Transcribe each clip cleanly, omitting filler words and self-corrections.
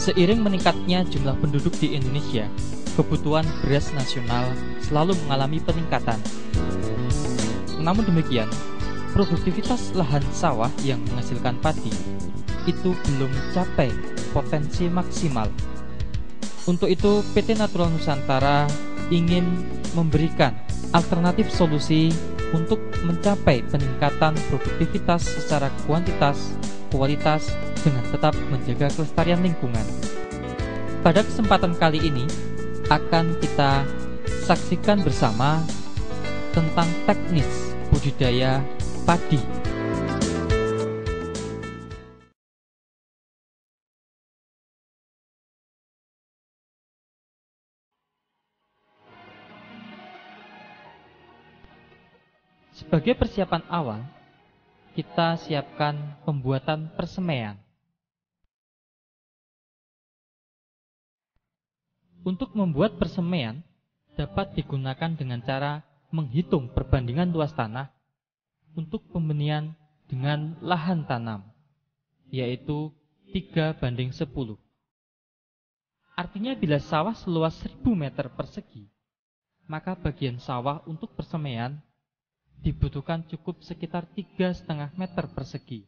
Seiring meningkatnya jumlah penduduk di Indonesia, kebutuhan beras nasional selalu mengalami peningkatan. Namun demikian, produktivitas lahan sawah yang menghasilkan padi itu belum mencapai potensi maksimal. Untuk itu, PT Natural Nusantara ingin memberikan alternatif solusi untuk mencapai peningkatan produktivitas secara kuantitas, kualitas, dengan tetap menjaga kelestarian lingkungan. Pada kesempatan kali ini akan kita saksikan bersama tentang teknis budidaya padi. Sebagai persiapan awal, kita siapkan pembuatan persemaian. Untuk membuat persemaian dapat digunakan dengan cara menghitung perbandingan luas tanah untuk pembenihan dengan lahan tanam, yaitu 3:10. Artinya bila sawah seluas 1000 meter persegi, maka bagian sawah untuk persemaian dibutuhkan cukup sekitar 3,5 meter persegi.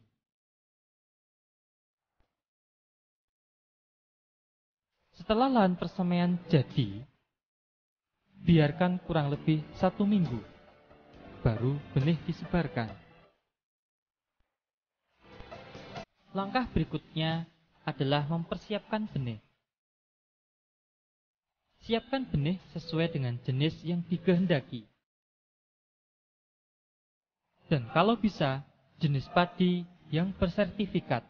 Setelah lahan persemaian jadi, biarkan kurang lebih 1 minggu, baru benih disebarkan. Langkah berikutnya adalah mempersiapkan benih. Siapkan benih sesuai dengan jenis yang dikehendaki. Dan kalau bisa, jenis padi yang bersertifikat.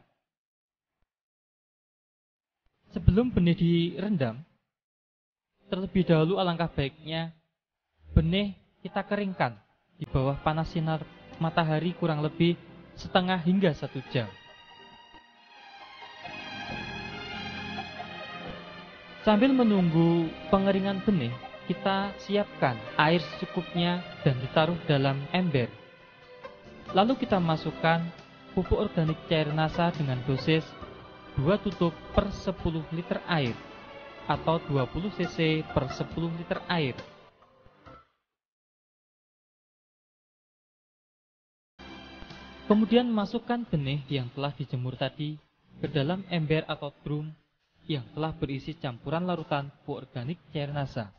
Sebelum benih direndam, terlebih dahulu alangkah baiknya benih kita keringkan di bawah panas sinar matahari kurang lebih setengah hingga 1 jam. Sambil menunggu pengeringan benih, kita siapkan air secukupnya dan ditaruh dalam ember. Lalu kita masukkan pupuk organik cair NASA dengan dosis 2 tutup per 10 liter air atau 20 cc per 10 liter air. Kemudian masukkan benih yang telah dijemur tadi ke dalam ember atau drum yang telah berisi campuran larutan pupuk organik cair NASA.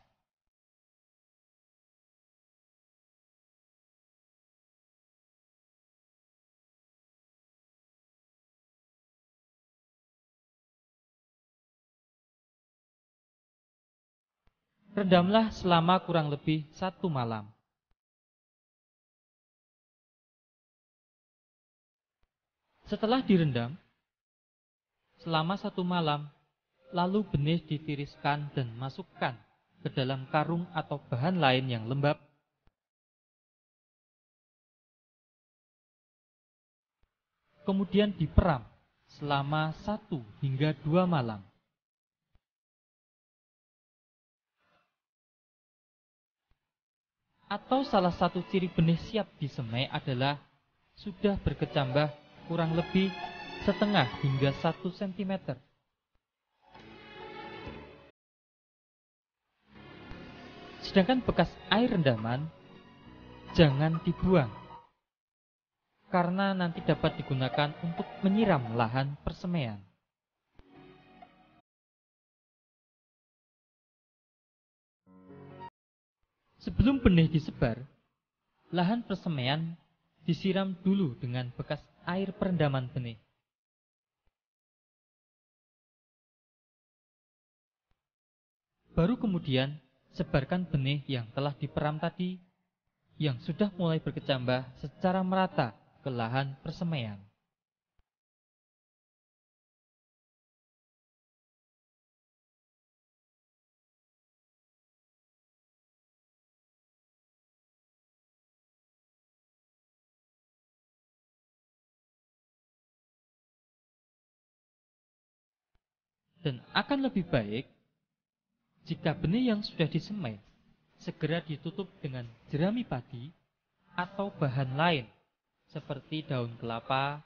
Rendamlah selama kurang lebih 1 malam. Setelah direndam selama 1 malam, lalu benih ditiriskan dan masukkan ke dalam karung atau bahan lain yang lembab. Kemudian diperam selama 1 hingga 2 malam. Atau salah satu ciri benih siap disemai adalah sudah berkecambah kurang lebih setengah hingga 1 cm. Sedangkan bekas air rendaman jangan dibuang, karena nanti dapat digunakan untuk menyiram lahan persemaian. Sebelum benih disebar, lahan persemaian disiram dulu dengan bekas air perendaman benih. Baru kemudian sebarkan benih yang telah diperam tadi, yang sudah mulai berkecambah secara merata ke lahan persemaian. Dan akan lebih baik jika benih yang sudah disemai segera ditutup dengan jerami padi atau bahan lain seperti daun kelapa,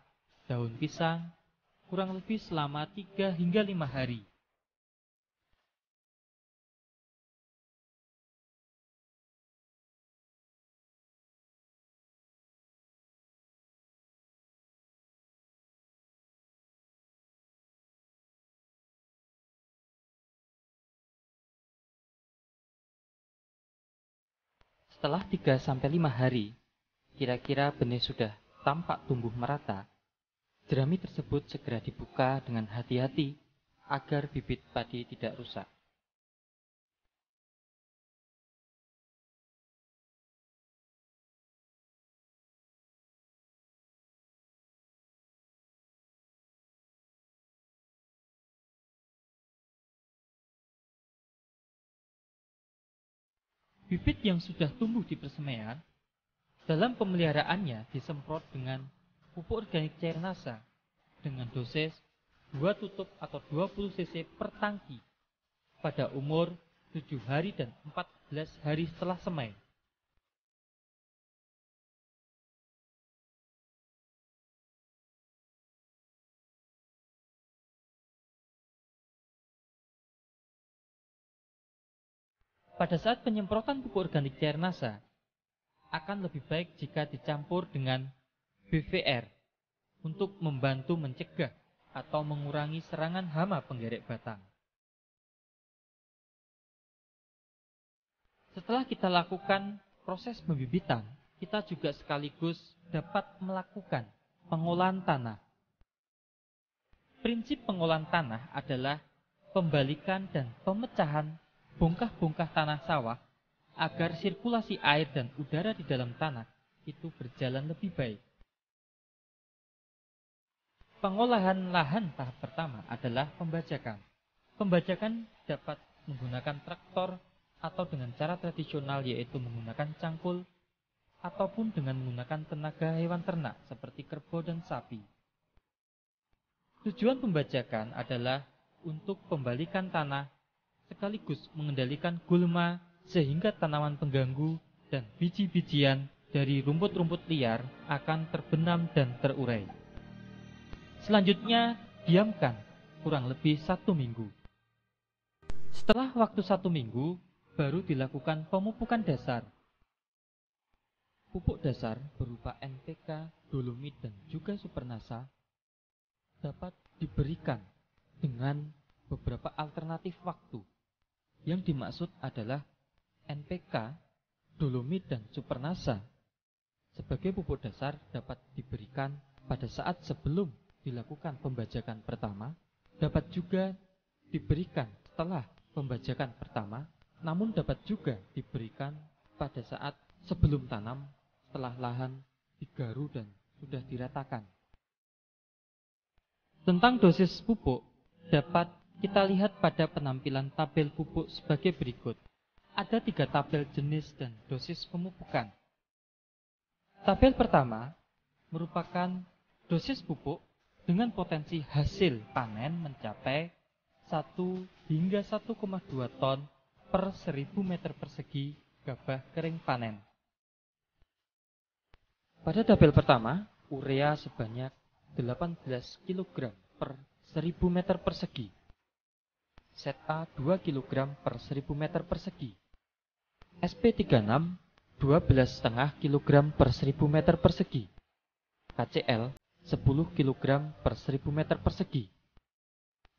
daun pisang, kurang lebih selama 3 hingga 5 hari Setelah 3-5 hari, kira-kira benih sudah tampak tumbuh merata. Jerami tersebut segera dibuka dengan hati-hati agar bibit padi tidak rusak. Bibit yang sudah tumbuh di persemaian, dalam pemeliharaannya disemprot dengan pupuk organik cair NASA dengan dosis 2 tutup atau 20 cc per tangki pada umur 7 hari dan 14 hari setelah semai. Pada saat penyemprotan pupuk organik cair NASA, akan lebih baik jika dicampur dengan BVR untuk membantu mencegah atau mengurangi serangan hama penggerek batang. Setelah kita lakukan proses pembibitan, kita juga sekaligus dapat melakukan pengolahan tanah. Prinsip pengolahan tanah adalah pembalikan dan pemecahan bongkah-bongkah tanah sawah agar sirkulasi air dan udara di dalam tanah itu berjalan lebih baik. Pengolahan lahan tahap pertama adalah pembajakan. Pembajakan dapat menggunakan traktor atau dengan cara tradisional yaitu menggunakan cangkul ataupun dengan menggunakan tenaga hewan ternak seperti kerbau dan sapi. Tujuan pembajakan adalah untuk pembalikan tanah sekaligus mengendalikan gulma sehingga tanaman pengganggu dan biji-bijian dari rumput-rumput liar akan terbenam dan terurai. Selanjutnya, diamkan kurang lebih 1 minggu. Setelah waktu 1 minggu, baru dilakukan pemupukan dasar. Pupuk dasar berupa NPK, dolomit, dan juga supernasa dapat diberikan dengan beberapa alternatif waktu. Yang dimaksud adalah NPK, dolomit, dan supernasa sebagai pupuk dasar dapat diberikan pada saat sebelum dilakukan pembajakan pertama, dapat juga diberikan setelah pembajakan pertama, namun dapat juga diberikan pada saat sebelum tanam setelah lahan digaru dan sudah diratakan. Tentang dosis pupuk dapat kita lihat pada penampilan tabel pupuk sebagai berikut. Ada 3 tabel jenis dan dosis pemupukan. Tabel pertama merupakan dosis pupuk dengan potensi hasil panen mencapai 1 hingga 1,2 ton per 1000 meter persegi gabah kering panen. Pada tabel pertama, urea sebanyak 18 kg per 1000 meter persegi. ZA 2 kg per 1000 meter persegi. SP36 12,5 kg per 1000 meter persegi. KCL 10 kg per 1000 meter persegi.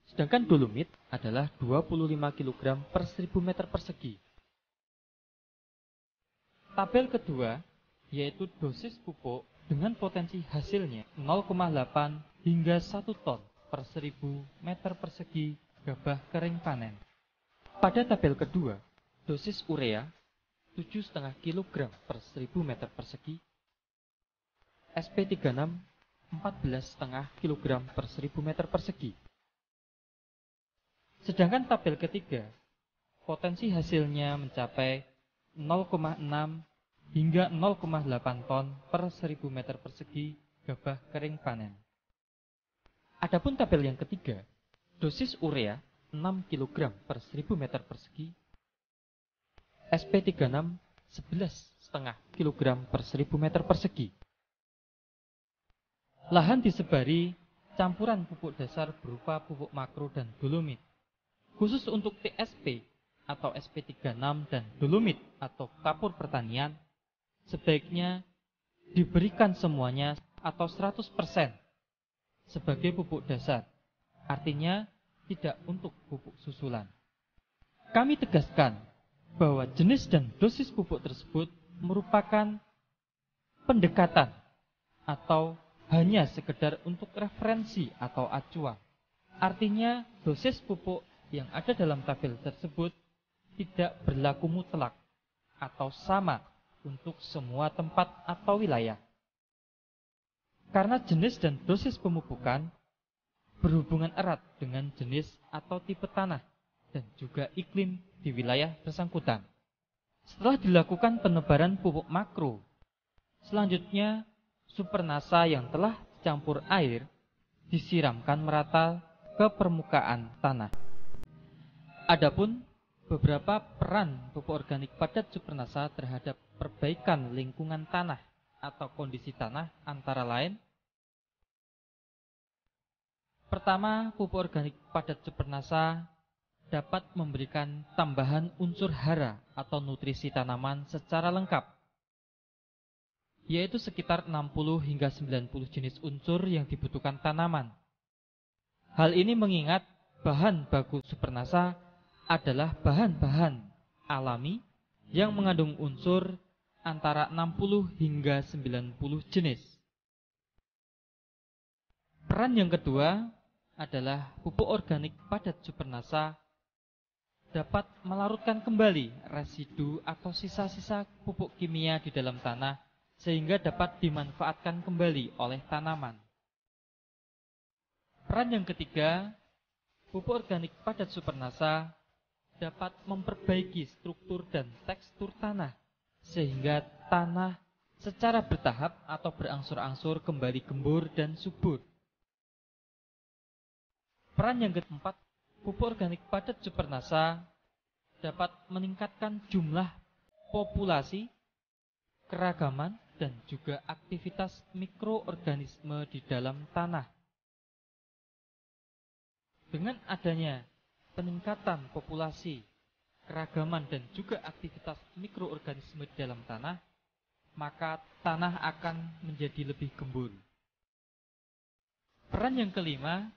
Sedangkan dolomit adalah 25 kg per 1000 meter persegi. Tabel kedua yaitu dosis pupuk dengan potensi hasilnya 0,8 hingga 1 ton per 1000 meter persegi gabah kering panen. Pada tabel kedua, dosis urea 7,5 kg per 1000 meter persegi, SP36 14,5 kg per 1000 meter persegi. Sedangkan tabel ketiga, potensi hasilnya mencapai 0,6 hingga 0,8 ton per 1000 meter persegi gabah kering panen. Adapun tabel yang ketiga, dosis urea 6 kg per 1000 meter persegi, SP36 11,5 kg per 1000 meter persegi. Lahan disebari campuran pupuk dasar berupa pupuk makro dan dolomit. Khusus untuk TSP atau SP36 dan dolomit atau kapur pertanian, sebaiknya diberikan semuanya atau 100% sebagai pupuk dasar. Artinya tidak untuk pupuk susulan. Kami tegaskan bahwa jenis dan dosis pupuk tersebut merupakan pendekatan atau hanya sekedar untuk referensi atau acuan. Artinya, dosis pupuk yang ada dalam tabel tersebut tidak berlaku mutlak atau sama untuk semua tempat atau wilayah. Karena jenis dan dosis pemupukan berhubungan erat dengan jenis atau tipe tanah dan juga iklim di wilayah bersangkutan. Setelah dilakukan penebaran pupuk makro, selanjutnya supernasa yang telah dicampur air disiramkan merata ke permukaan tanah. Adapun beberapa peran pupuk organik padat supernasa terhadap perbaikan lingkungan tanah atau kondisi tanah antara lain: pertama, pupuk organik padat supernasa dapat memberikan tambahan unsur hara atau nutrisi tanaman secara lengkap, yaitu sekitar 60 hingga 90 jenis unsur yang dibutuhkan tanaman. Hal ini mengingat bahan baku supernasa adalah bahan-bahan alami yang mengandung unsur antara 60 hingga 90 jenis. Peran yang kedua adalah pupuk organik padat supernasa dapat melarutkan kembali residu atau sisa-sisa pupuk kimia di dalam tanah sehingga dapat dimanfaatkan kembali oleh tanaman. Peran yang ketiga, pupuk organik padat supernasa dapat memperbaiki struktur dan tekstur tanah sehingga tanah secara bertahap atau berangsur-angsur kembali gembur dan subur. Peran yang keempat, pupuk organik padat supernasa dapat meningkatkan jumlah populasi, keragaman, dan juga aktivitas mikroorganisme di dalam tanah. Dengan adanya peningkatan populasi, keragaman, dan juga aktivitas mikroorganisme di dalam tanah, maka tanah akan menjadi lebih gembur. Peran yang kelima,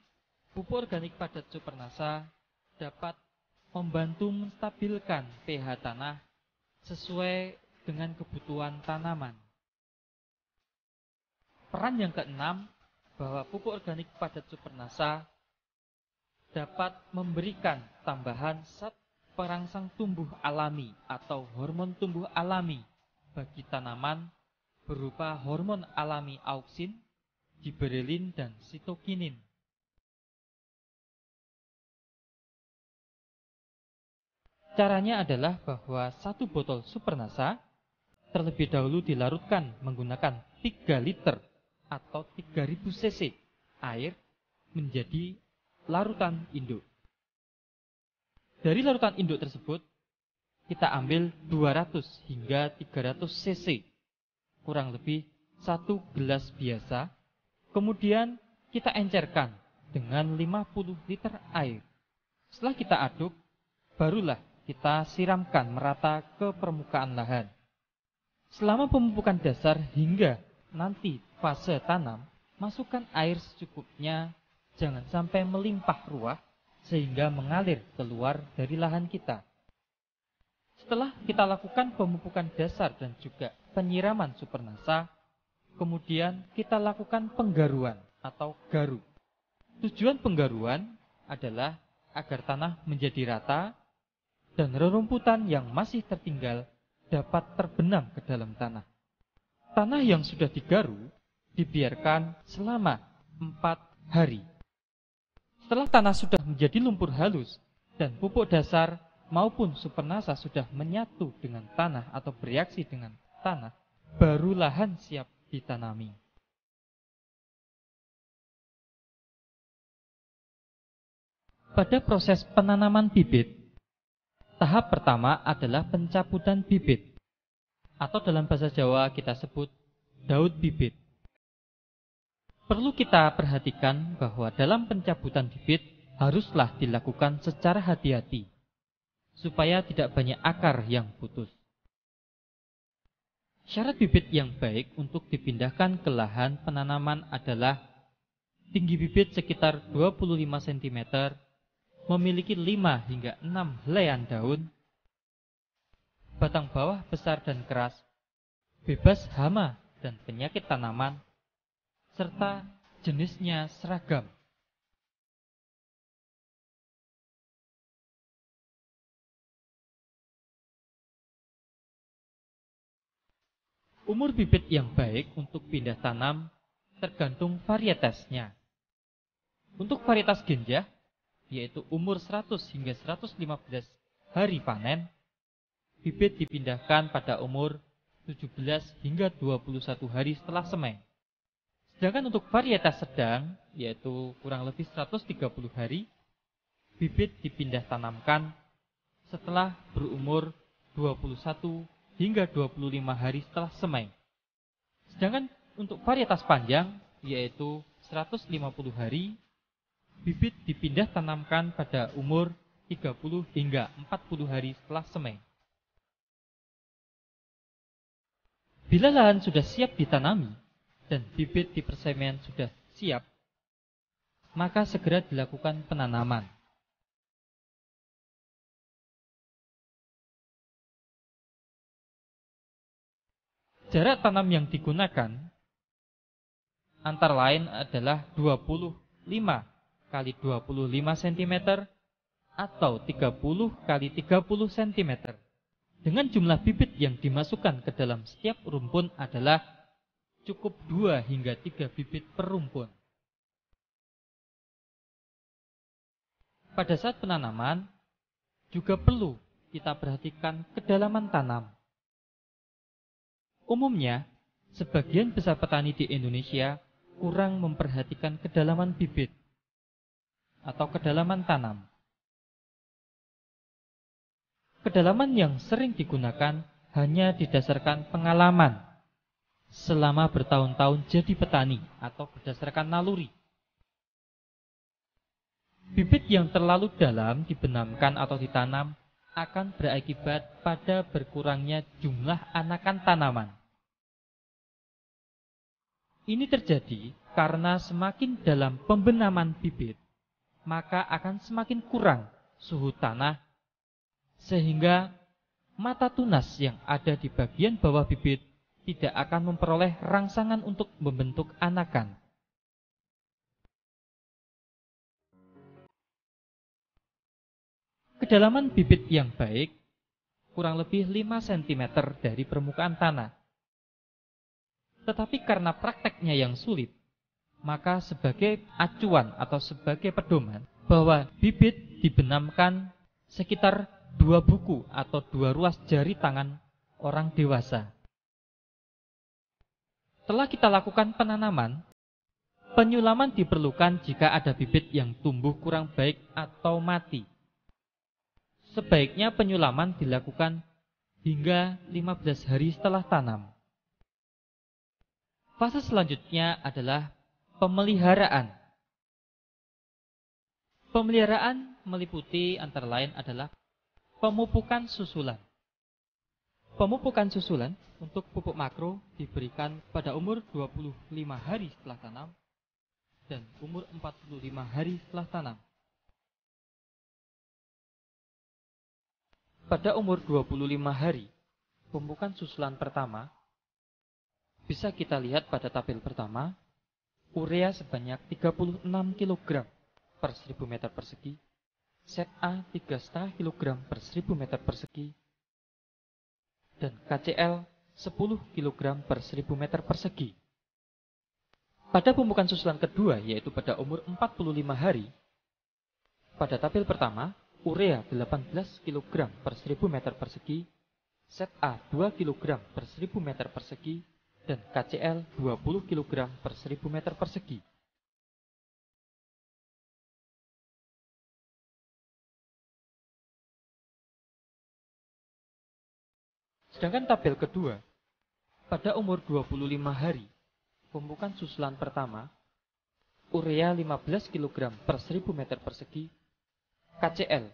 pupuk organik padat supernasa dapat membantu menstabilkan pH tanah sesuai dengan kebutuhan tanaman. Peran yang keenam, bahwa pupuk organik padat supernasa dapat memberikan tambahan zat perangsang tumbuh alami atau hormon tumbuh alami bagi tanaman berupa hormon alami auksin, giberelin, dan sitokinin. Caranya adalah bahwa satu botol supernasa terlebih dahulu dilarutkan menggunakan 3 liter atau 3000 cc air menjadi larutan induk. Dari larutan induk tersebut, kita ambil 200 hingga 300 cc, kurang lebih 1 gelas biasa. Kemudian kita encerkan dengan 50 liter air. Setelah kita aduk, barulah kita siramkan merata ke permukaan lahan. Selama pemupukan dasar hingga nanti fase tanam, masukkan air secukupnya, jangan sampai melimpah ruah sehingga mengalir keluar dari lahan kita. Setelah kita lakukan pemupukan dasar dan juga penyiraman supernasa, kemudian kita lakukan penggaruan atau garu. Tujuan penggaruan adalah agar tanah menjadi rata dan rerumputan yang masih tertinggal dapat terbenam ke dalam tanah. Tanah yang sudah digaru dibiarkan selama 4 hari. Setelah tanah sudah menjadi lumpur halus dan pupuk dasar maupun supernasa sudah menyatu dengan tanah atau bereaksi dengan tanah, baru lahan siap ditanami. Pada proses penanaman bibit, tahap pertama adalah pencabutan bibit, atau dalam bahasa Jawa kita sebut daud bibit. Perlu kita perhatikan bahwa dalam pencabutan bibit haruslah dilakukan secara hati-hati, supaya tidak banyak akar yang putus. Syarat bibit yang baik untuk dipindahkan ke lahan penanaman adalah tinggi bibit sekitar 25 cm, memiliki 5 hingga 6 helaian daun, batang bawah besar dan keras, bebas hama dan penyakit tanaman, serta jenisnya seragam. Umur bibit yang baik untuk pindah tanam tergantung varietasnya. Untuk varietas genjah, yaitu umur 100 hingga 115 hari panen, bibit dipindahkan pada umur 17 hingga 21 hari setelah semai. Sedangkan untuk varietas sedang, yaitu kurang lebih 130 hari, bibit dipindah tanamkan setelah berumur 21 hingga 25 hari setelah semai. Sedangkan untuk varietas panjang, yaitu 150 hari, bibit dipindah tanamkan pada umur 30 hingga 40 hari setelah semai. Bila lahan sudah siap ditanami dan bibit di persemaian sudah siap, maka segera dilakukan penanaman. Jarak tanam yang digunakan antara lain adalah 25 kali 25 cm atau 30 kali 30 cm. Dengan jumlah bibit yang dimasukkan ke dalam setiap rumpun adalah cukup 2 hingga 3 bibit per rumpun. Pada saat penanaman, juga perlu kita perhatikan kedalaman tanam. Umumnya, sebagian besar petani di Indonesia kurang memperhatikan kedalaman bibit atau kedalaman tanam. Kedalaman yang sering digunakan hanya didasarkan pengalaman selama bertahun-tahun jadi petani atau berdasarkan naluri. Bibit yang terlalu dalam dibenamkan atau ditanam akan berakibat pada berkurangnya jumlah anakan tanaman. Ini terjadi karena semakin dalam pembenaman bibit, maka akan semakin kurang suhu tanah, sehingga mata tunas yang ada di bagian bawah bibit tidak akan memperoleh rangsangan untuk membentuk anakan. Kedalaman bibit yang baik kurang lebih 5 cm dari permukaan tanah. Tetapi karena prakteknya yang sulit, maka sebagai acuan atau sebagai pedoman bahwa bibit dibenamkan sekitar 2 buku atau 2 ruas jari tangan orang dewasa. Setelah kita lakukan penanaman, penyulaman diperlukan jika ada bibit yang tumbuh kurang baik atau mati. Sebaiknya penyulaman dilakukan hingga 15 hari setelah tanam. Fase selanjutnya adalah pemeliharaan. Pemeliharaan meliputi antara lain adalah pemupukan susulan. Pemupukan susulan untuk pupuk makro diberikan pada umur 25 hari setelah tanam dan umur 45 hari setelah tanam. Pada umur 25 hari, pemupukan susulan pertama bisa kita lihat pada tabel pertama, urea sebanyak 36 kg per 1000 meter persegi, Zat A 3,5 kg per 1000 meter persegi, dan KCl 10 kg per 1000 meter persegi. Pada pemupukan susulan kedua, yaitu pada umur 45 hari, pada tabel pertama, urea 18 kg per 1000 meter persegi, Zat A 2 kg per 1000 meter persegi, dan KCl 20 kg per 1000 meter persegi. Sedangkan tabel kedua, pada umur 25 hari, pemupukan susulan pertama, urea 15 kg per 1000 meter persegi, KCl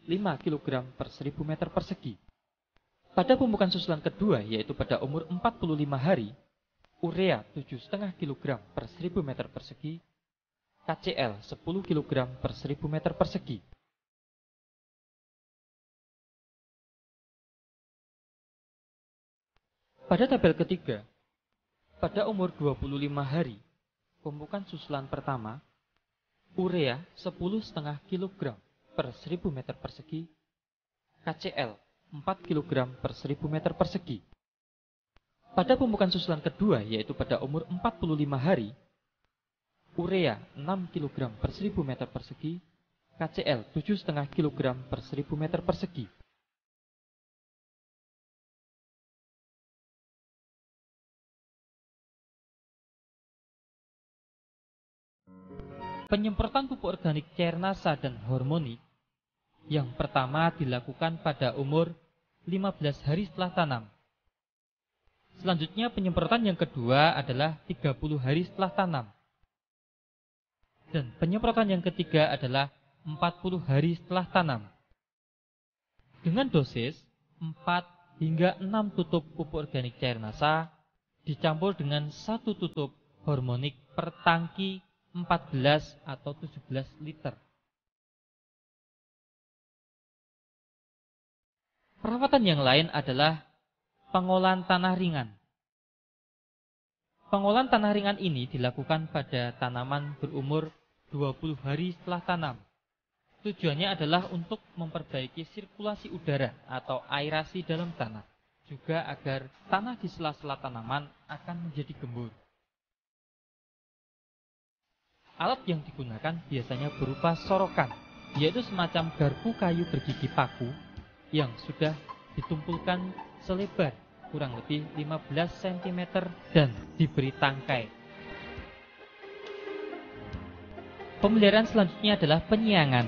5 kg per 1000 meter persegi. Pada pemupukan susulan kedua, yaitu pada umur 45 hari, urea 7,5 kg per 1000 meter persegi, KCl 10 kg per 1000 meter persegi. Pada tabel ketiga, pada umur 25 hari, pemupukan susulan pertama, urea 10,5 kg per 1000 meter persegi, KCl 4 kg per 1000 meter persegi. Pada pemupukan susulan kedua, yaitu pada umur 45 hari, urea 6 kg per 1000 meter persegi, KCl 7,5 kg per 1000 meter persegi. Penyemprotan pupuk organik cairnasa dan hormonik yang pertama dilakukan pada umur 15 hari setelah tanam. Selanjutnya penyemprotan yang kedua adalah 30 hari setelah tanam. Dan penyemprotan yang ketiga adalah 40 hari setelah tanam. Dengan dosis 4 hingga 6 tutup pupuk organik cairnasa dicampur dengan 1 tutup hormonik per tangki 14 atau 17 liter. Perawatan yang lain adalah pengolahan tanah ringan. Pengolahan tanah ringan ini dilakukan pada tanaman berumur 20 hari setelah tanam. Tujuannya adalah untuk memperbaiki sirkulasi udara atau aerasi dalam tanah, juga agar tanah di sela-sela tanaman akan menjadi gembur. Alat yang digunakan biasanya berupa sorokan, yaitu semacam garpu kayu bergigi paku yang sudah ditumpulkan selebar kurang lebih 15 cm dan diberi tangkai. Pemeliharaan selanjutnya adalah penyiangan.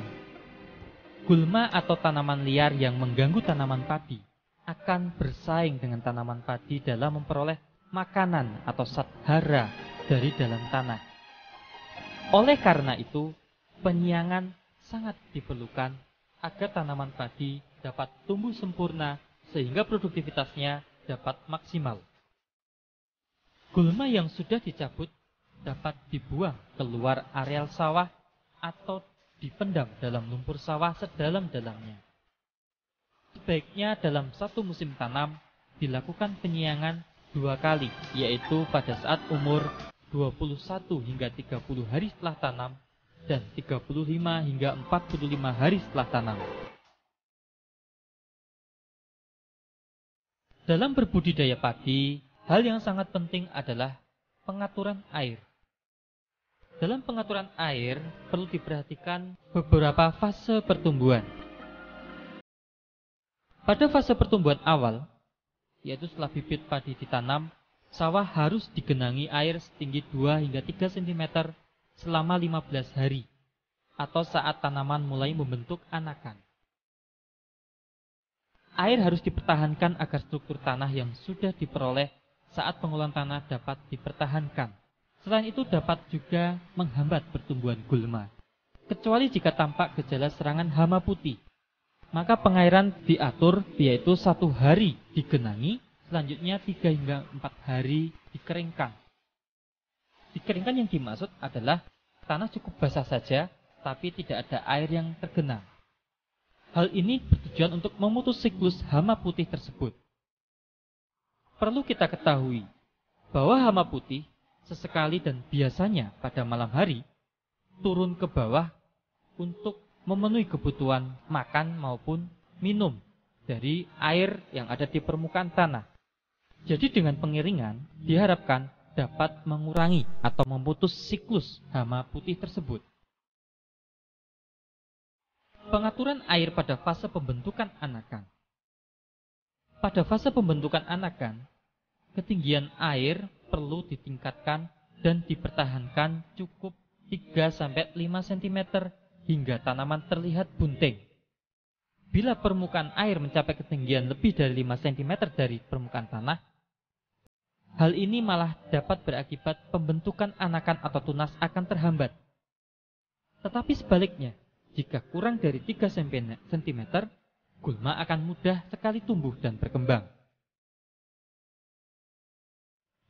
Gulma atau tanaman liar yang mengganggu tanaman padi akan bersaing dengan tanaman padi dalam memperoleh makanan atau zat hara dari dalam tanah. Oleh karena itu, penyiangan sangat diperlukan agar tanaman padi dapat tumbuh sempurna sehingga produktivitasnya dapat maksimal. Gulma yang sudah dicabut dapat dibuang keluar areal sawah atau dipendam dalam lumpur sawah sedalam-dalamnya. Sebaiknya dalam satu musim tanam dilakukan penyiangan 2 kali, yaitu pada saat umur 21 hingga 30 hari setelah tanam dan 35 hingga 45 hari setelah tanam. Dalam berbudidaya padi, hal yang sangat penting adalah pengaturan air. Dalam pengaturan air, perlu diperhatikan beberapa fase pertumbuhan. Pada fase pertumbuhan awal, yaitu setelah bibit padi ditanam, sawah harus digenangi air setinggi 2 hingga 3 cm selama 15 hari, atau saat tanaman mulai membentuk anakan. Air harus dipertahankan agar struktur tanah yang sudah diperoleh saat pengolahan tanah dapat dipertahankan. Selain itu dapat juga menghambat pertumbuhan gulma. Kecuali jika tampak gejala serangan hama putih, maka pengairan diatur yaitu 1 hari digenangi, selanjutnya 3 hingga 4 hari dikeringkan. Dikeringkan yang dimaksud adalah tanah cukup basah saja, tapi tidak ada air yang tergenang. Hal ini bertujuan untuk memutus siklus hama putih tersebut. Perlu kita ketahui bahwa hama putih sesekali dan biasanya pada malam hari turun ke bawah untuk memenuhi kebutuhan makan maupun minum dari air yang ada di permukaan tanah. Jadi dengan pengiringan diharapkan dapat mengurangi atau memutus siklus hama putih tersebut. Pengaturan air pada fase pembentukan anakan. Pada fase pembentukan anakan, ketinggian air perlu ditingkatkan dan dipertahankan cukup 3-5 cm hingga tanaman terlihat bunting. Bila permukaan air mencapai ketinggian lebih dari 5 cm dari permukaan tanah, hal ini malah dapat berakibat pembentukan anakan atau tunas akan terhambat. Tetapi sebaliknya, jika kurang dari 3 cm, gulma akan mudah sekali tumbuh dan berkembang.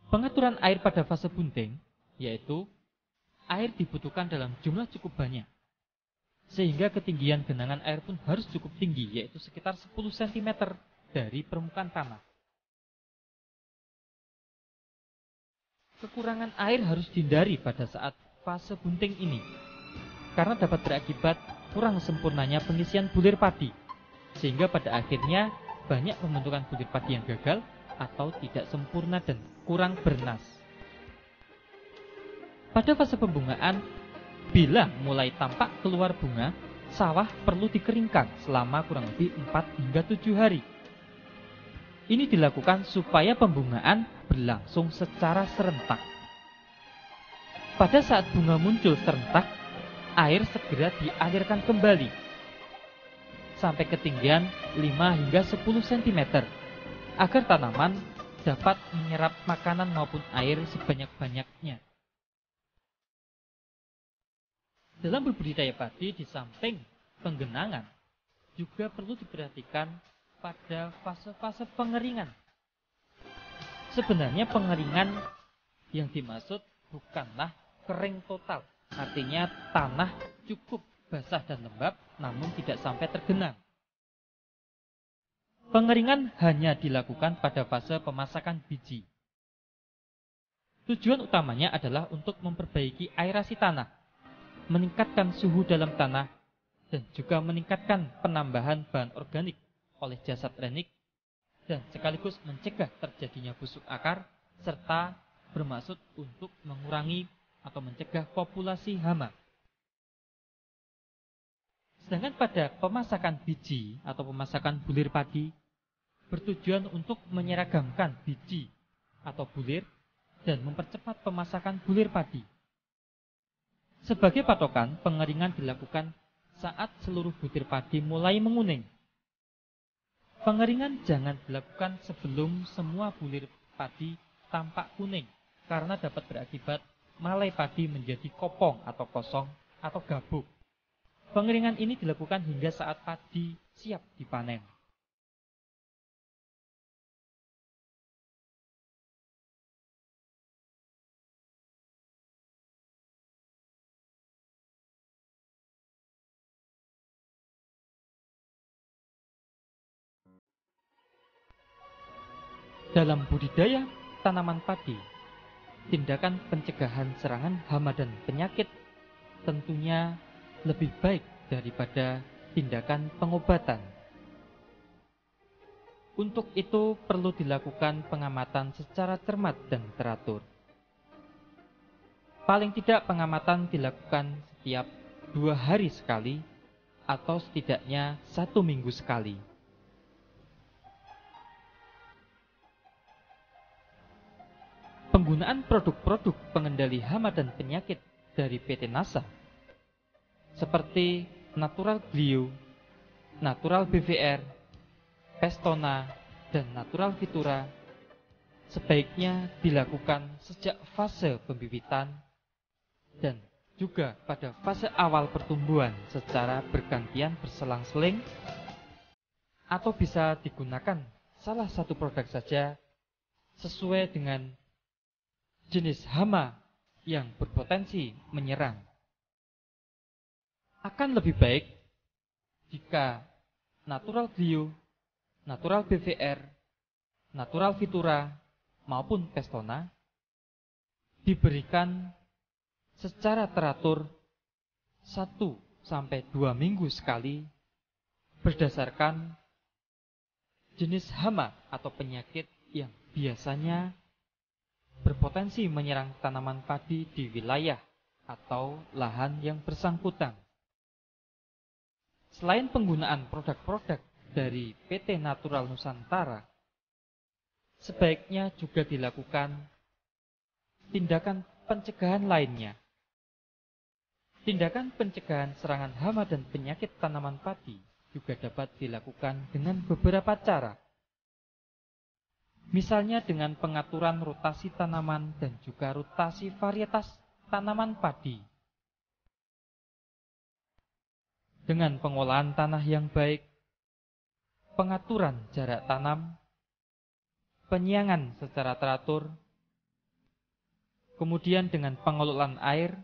Pengaturan air pada fase bunting, yaitu air dibutuhkan dalam jumlah cukup banyak, sehingga ketinggian genangan air pun harus cukup tinggi, yaitu sekitar 10 cm dari permukaan tanah. kekurangan air harus dihindari pada saat fase bunting ini, karena dapat berakibat kurang sempurnanya pengisian bulir padi, sehingga pada akhirnya banyak pembentukan bulir padi yang gagal atau tidak sempurna dan kurang bernas. Pada fase pembungaan, bila mulai tampak keluar bunga, sawah perlu dikeringkan selama kurang lebih 4 hingga 7 hari. Ini dilakukan supaya pembungaan berlangsung secara serentak. Pada saat bunga muncul serentak, air segera dialirkan kembali sampai ketinggian 5 hingga 10 cm agar tanaman dapat menyerap makanan maupun air sebanyak-banyaknya. Dalam berbudidaya padi, di samping penggenangan, juga perlu diperhatikan pada fase-fase pengeringan. Sebenarnya pengeringan yang dimaksud bukanlah kering total, artinya tanah cukup basah dan lembab namun tidak sampai tergenang. Pengeringan hanya dilakukan pada fase pemasakan biji. Tujuan utamanya adalah untuk memperbaiki aerasi tanah, meningkatkan suhu dalam tanah, dan juga meningkatkan penambahan bahan organik oleh jasad renik, dan sekaligus mencegah terjadinya busuk akar, serta bermaksud untuk mengurangi atau mencegah populasi hama. Sedangkan pada pemasakan biji atau pemasakan bulir padi, bertujuan untuk menyeragamkan biji atau bulir dan mempercepat pemasakan bulir padi. Sebagai patokan, pengeringan dilakukan saat seluruh butir padi mulai menguning. Pengeringan jangan dilakukan sebelum semua bulir padi tampak kuning, karena dapat berakibat malai padi menjadi kopong atau kosong atau gabuk. Pengeringan ini dilakukan hingga saat padi siap dipanen. Dalam budidaya tanaman padi, tindakan pencegahan serangan hama dan penyakit tentunya lebih baik daripada tindakan pengobatan. Untuk itu perlu dilakukan pengamatan secara cermat dan teratur. Paling tidak pengamatan dilakukan setiap 2 hari sekali atau setidaknya 1 minggu sekali. Penggunaan produk-produk pengendali hama dan penyakit dari PT NASA seperti Natural Glio, Natural BVR, Pestona, dan Natural Vitura sebaiknya dilakukan sejak fase pembibitan dan juga pada fase awal pertumbuhan secara bergantian berselang-seling, atau bisa digunakan salah satu produk saja sesuai dengan jenis hama yang berpotensi menyerang. Akan lebih baik jika Natural Glio, Natural BVR, Natural Vitura maupun Pestona diberikan secara teratur 1-2 minggu sekali berdasarkan jenis hama atau penyakit yang biasanya berpotensi menyerang tanaman padi di wilayah atau lahan yang bersangkutan. Selain penggunaan produk-produk dari PT Natural Nusantara, sebaiknya juga dilakukan tindakan pencegahan lainnya. Tindakan pencegahan serangan hama dan penyakit tanaman padi juga dapat dilakukan dengan beberapa cara. Misalnya dengan pengaturan rotasi tanaman dan juga rotasi varietas tanaman padi. Dengan pengolahan tanah yang baik, pengaturan jarak tanam, penyiangan secara teratur, kemudian dengan pengelolaan air,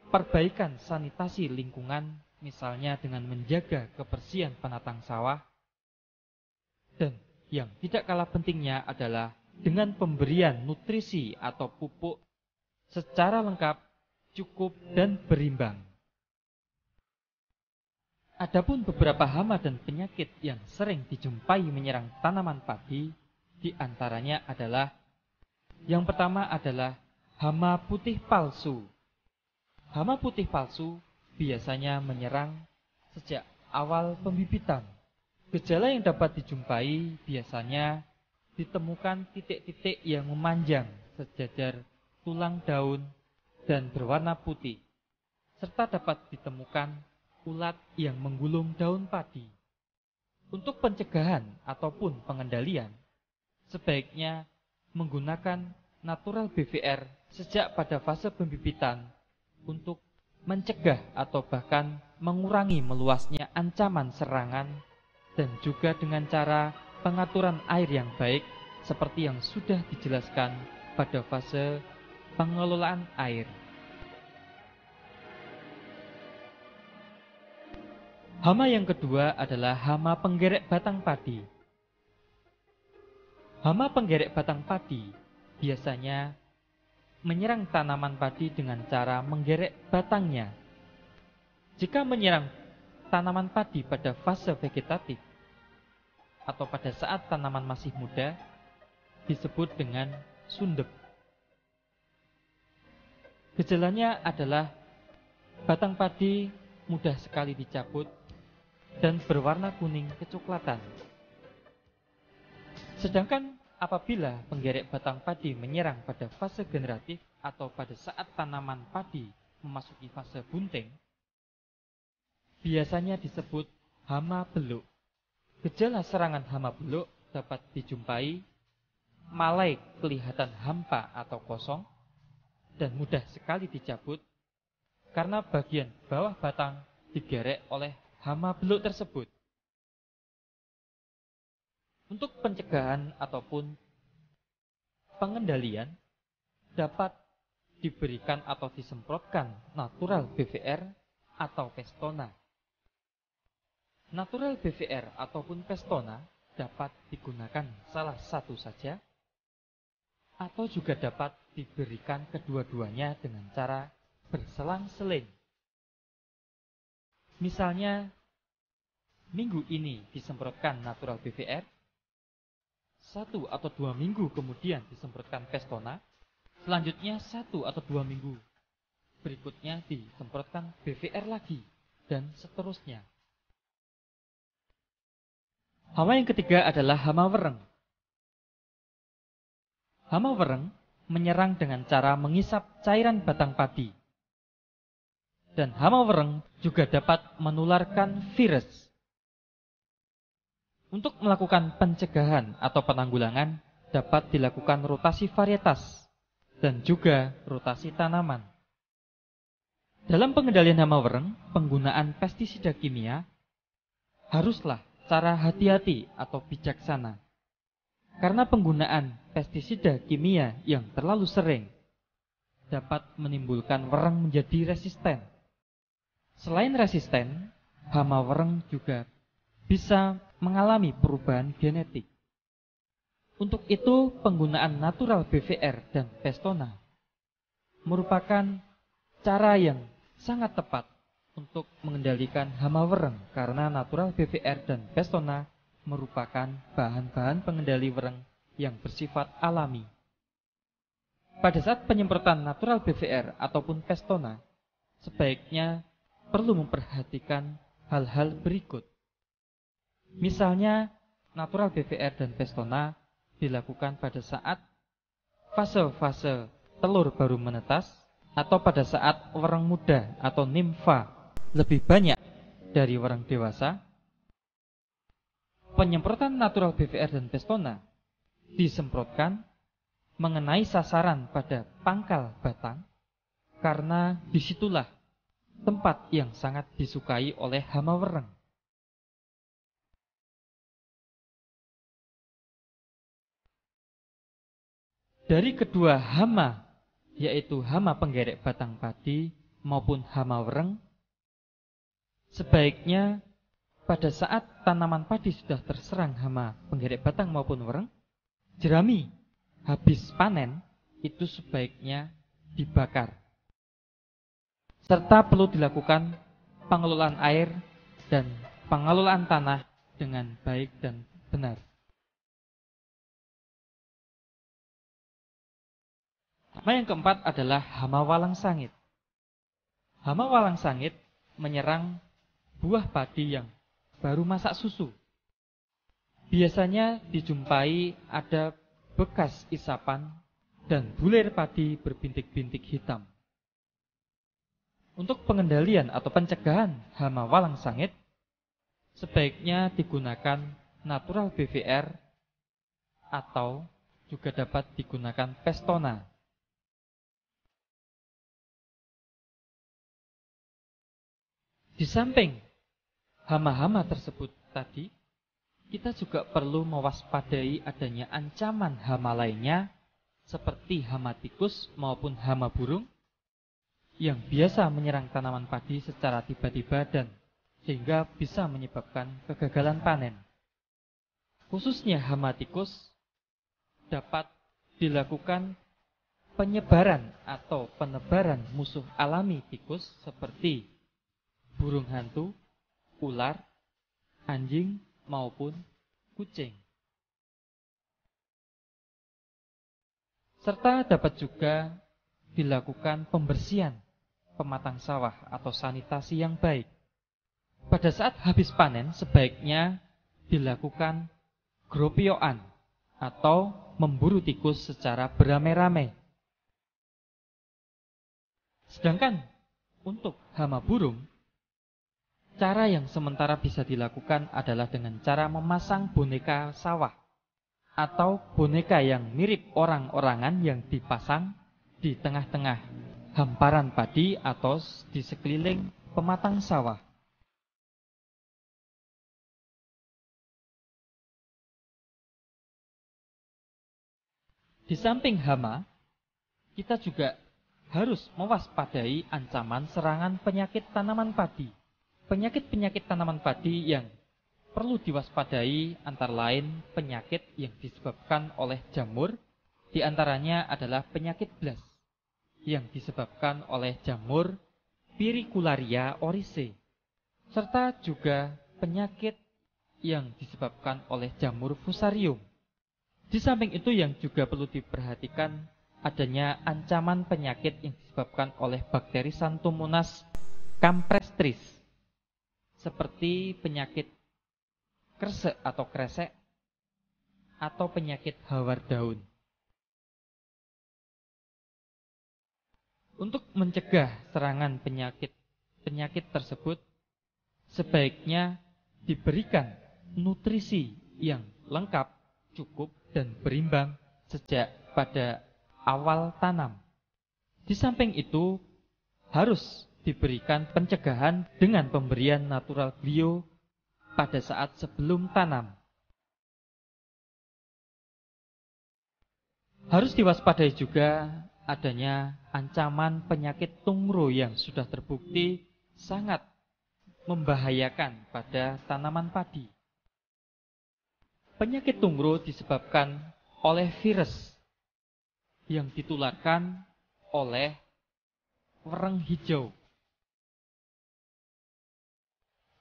perbaikan sanitasi lingkungan, misalnya dengan menjaga kebersihan penatang sawah, dan yang tidak kalah pentingnya adalah dengan pemberian nutrisi atau pupuk secara lengkap, cukup, dan berimbang. Adapun beberapa hama dan penyakit yang sering dijumpai menyerang tanaman padi, di antaranya adalah yang pertama adalah hama putih palsu. Hama putih palsu biasanya menyerang sejak awal pembibitan. Gejala yang dapat dijumpai biasanya ditemukan titik-titik yang memanjang sejajar tulang daun dan berwarna putih, serta dapat ditemukan ulat yang menggulung daun padi. Untuk pencegahan ataupun pengendalian, sebaiknya menggunakan natural BVR sejak pada fase pembibitan untuk mencegah atau bahkan mengurangi meluasnya ancaman serangan, dan juga dengan cara pengaturan air yang baik seperti yang sudah dijelaskan pada fase pengelolaan air. Hama yang kedua adalah hama penggerek batang padi. Hama penggerek batang padi biasanya menyerang tanaman padi dengan cara menggerek batangnya. Jika menyerang tanaman padi pada fase vegetatif atau pada saat tanaman masih muda, disebut dengan sundep. Gejalanya adalah batang padi mudah sekali dicabut dan berwarna kuning kecoklatan. Sedangkan apabila penggerek batang padi menyerang pada fase generatif atau pada saat tanaman padi memasuki fase bunting, biasanya disebut hama beluk. Gejala serangan hama beluk dapat dijumpai malai kelihatan hampa atau kosong dan mudah sekali dicabut karena bagian bawah batang digerek oleh hama beluk tersebut. Untuk pencegahan ataupun pengendalian dapat diberikan atau disemprotkan natural BVR atau Pestona. Natural BVR ataupun Pestona dapat digunakan salah satu saja atau juga dapat diberikan kedua-duanya dengan cara berselang-seling. Misalnya, minggu ini disemprotkan natural BVR, 1 atau 2 minggu kemudian disemprotkan Pestona, selanjutnya 1 atau 2 minggu berikutnya disemprotkan BVR lagi, dan seterusnya. Hama yang ketiga adalah hama wereng. Hama wereng menyerang dengan cara mengisap cairan batang padi. Dan hama wereng juga dapat menularkan virus. Untuk melakukan pencegahan atau penanggulangan dapat dilakukan rotasi varietas dan juga rotasi tanaman. Dalam pengendalian hama wereng, penggunaan pestisida kimia haruslah cara hati-hati atau bijaksana. Karena penggunaan pestisida kimia yang terlalu sering dapat menimbulkan wereng menjadi resisten. Selain resisten, hama wereng juga bisa mengalami perubahan genetik. Untuk itu, penggunaan natural BVR dan Pestona merupakan cara yang sangat tepat untuk mengendalikan hama wereng, karena natural BVR dan Pestona merupakan bahan-bahan pengendali wereng yang bersifat alami. Pada saat penyemprotan natural BVR ataupun Pestona, sebaiknya perlu memperhatikan hal-hal berikut. Misalnya, natural BVR dan Pestona dilakukan pada saat fase-fase telur baru menetas atau pada saat wereng muda atau nimfa lebih banyak dari wereng dewasa. Penyemprotan natural BVR dan Pestona disemprotkan mengenai sasaran pada pangkal batang, karena disitulah tempat yang sangat disukai oleh hama wereng. Dari kedua hama, yaitu hama penggerek batang padi maupun hama wereng, sebaiknya pada saat tanaman padi sudah terserang hama penggerek batang maupun wereng, jerami habis panen itu sebaiknya dibakar. Serta perlu dilakukan pengelolaan air dan pengelolaan tanah dengan baik dan benar. Hama yang keempat adalah hama walang sangit. Hama walang sangit menyerang buah padi yang baru masak susu. Biasanya dijumpai ada bekas isapan dan bulir padi berbintik-bintik hitam. Untuk pengendalian atau pencegahan hama walang sangit, sebaiknya digunakan natural BVR atau juga dapat digunakan Pestona. Di samping hama-hama tersebut tadi, kita juga perlu mewaspadai adanya ancaman hama lainnya seperti hama tikus maupun hama burung yang biasa menyerang tanaman padi secara tiba-tiba dan sehingga bisa menyebabkan kegagalan panen. Khususnya hama tikus dapat dilakukan penyebaran atau penebaran musuh alami tikus seperti burung hantu, ular, anjing, maupun kucing. Serta dapat juga dilakukan pembersihan pematang sawah atau sanitasi yang baik. Pada saat habis panen sebaiknya dilakukan gropioan atau memburu tikus secara beramai-ramai. Sedangkan untuk hama burung, cara yang sementara bisa dilakukan adalah dengan cara memasang boneka sawah atau boneka yang mirip orang-orangan yang dipasang di tengah-tengah hamparan padi atau di sekeliling pematang sawah. Di samping hama, kita juga harus mewaspadai ancaman serangan penyakit tanaman padi. Penyakit-penyakit tanaman padi yang perlu diwaspadai antara lain penyakit yang disebabkan oleh jamur, di antaranya adalah penyakit blas yang disebabkan oleh jamur Pyricularia oryzae, serta juga penyakit yang disebabkan oleh jamur Fusarium. Di samping itu yang juga perlu diperhatikan adanya ancaman penyakit yang disebabkan oleh bakteri Xanthomonas campestris, seperti penyakit kresek atau kresek atau penyakit hawar daun. Untuk mencegah serangan penyakit tersebut, sebaiknya diberikan nutrisi yang lengkap, cukup, dan berimbang sejak pada awal tanam. Di samping itu, harus diberikan pencegahan dengan pemberian natural bio pada saat sebelum tanam. Harus diwaspadai juga adanya ancaman penyakit tungro yang sudah terbukti sangat membahayakan pada tanaman padi. Penyakit tungro disebabkan oleh virus yang ditularkan oleh wereng hijau.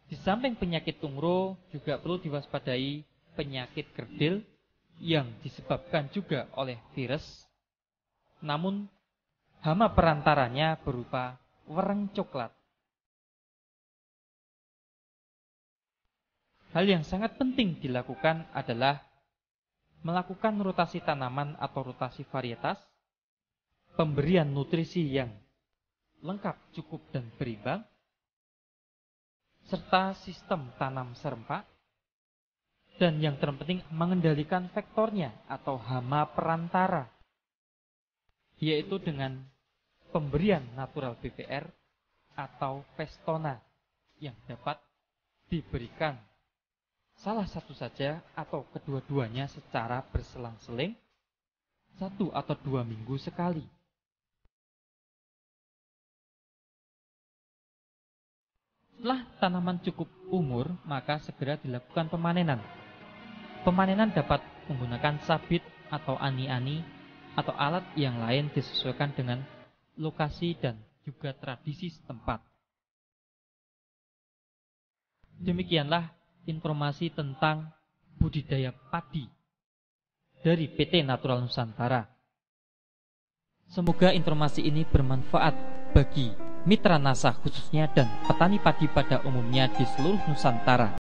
Di samping penyakit tungro juga perlu diwaspadai penyakit kerdil yang disebabkan juga oleh virus, namun hama perantaranya berupa wereng coklat. Hal yang sangat penting dilakukan adalah melakukan rotasi tanaman atau rotasi varietas, pemberian nutrisi yang lengkap, cukup, dan berimbang, serta sistem tanam serempak, dan yang terpenting mengendalikan vektornya atau hama perantara, yaitu dengan pemberian natural BVR atau Pestona yang dapat diberikan salah satu saja atau kedua-duanya secara berselang-seling 1 atau 2 minggu sekali. Setelah tanaman cukup umur, maka segera dilakukan pemanenan. Pemanenan dapat menggunakan sabit atau ani-ani, atau alat yang lain disesuaikan dengan lokasi dan juga tradisi setempat. Demikianlah informasi tentang budidaya padi dari PT Natural Nusantara. Semoga informasi ini bermanfaat bagi mitra NASA khususnya dan petani padi pada umumnya di seluruh Nusantara.